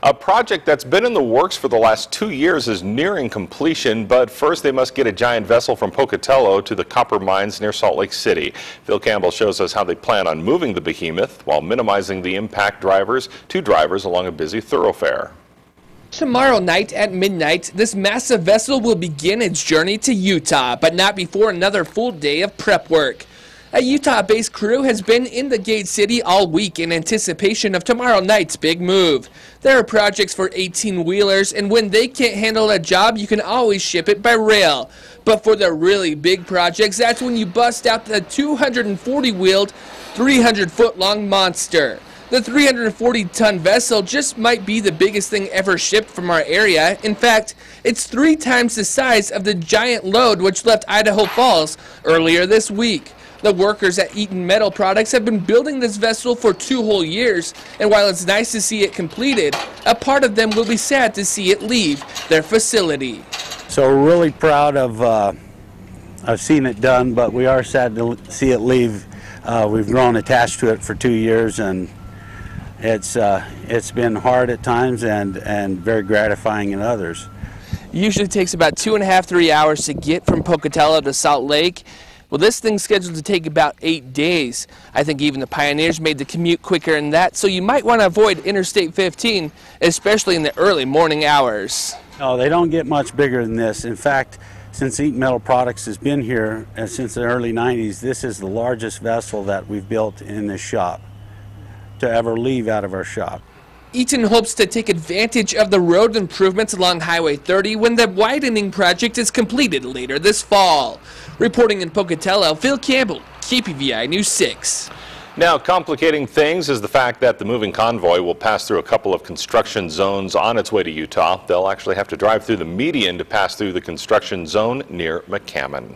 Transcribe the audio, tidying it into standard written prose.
A project that's been in the works for the last 2 years is nearing completion, but first they must get a giant vessel from Pocatello to the copper mines near Salt Lake City. Phil Campbell shows us how they plan on moving the behemoth while minimizing the impact to drivers along a busy thoroughfare. Tomorrow night at midnight, this massive vessel will begin its journey to Utah, but not before another full day of prep work. A Utah-based crew has been in the Gate City all week in anticipation of tomorrow night's big move. There are projects for 18-wheelers, and when they can't handle a job, you can always ship it by rail. But for the really big projects, that's when you bust out the 240-wheeled, 300-foot-long monster. The 340-ton vessel just might be the biggest thing ever shipped from our area. In fact, it's 3 times the size of the giant load which left Idaho Falls earlier this week. The workers at Eaton Metal Products have been building this vessel for 2 whole years, and while it's nice to see it completed, a part of them will be sad to see it leave their facility. So we're really proud of seeing it done, but we are sad to see it leave. We've grown attached to it for 2 years, and it's been hard at times and very gratifying in others. It usually takes about 2.5–3 hours to get from Pocatello to Salt Lake. Well, this thing's scheduled to take about 8 days. I think even the pioneers made the commute quicker than that, so you might want to avoid Interstate 15, especially in the early morning hours. No, they don't get much bigger than this. In fact, since Eaton Metal Products has been here since the early 90s, this is the largest vessel that we've built in this shop to ever leave out of our shop. Eaton hopes to take advantage of the road improvements along Highway 30 when the widening project is completed later this fall. Reporting in Pocatello, Phil Campbell, KPVI News 6. Now, complicating things is the fact that the moving convoy will pass through a couple of construction zones on its way to Utah. They'll actually have to drive through the median to pass through the construction zone near McCammon.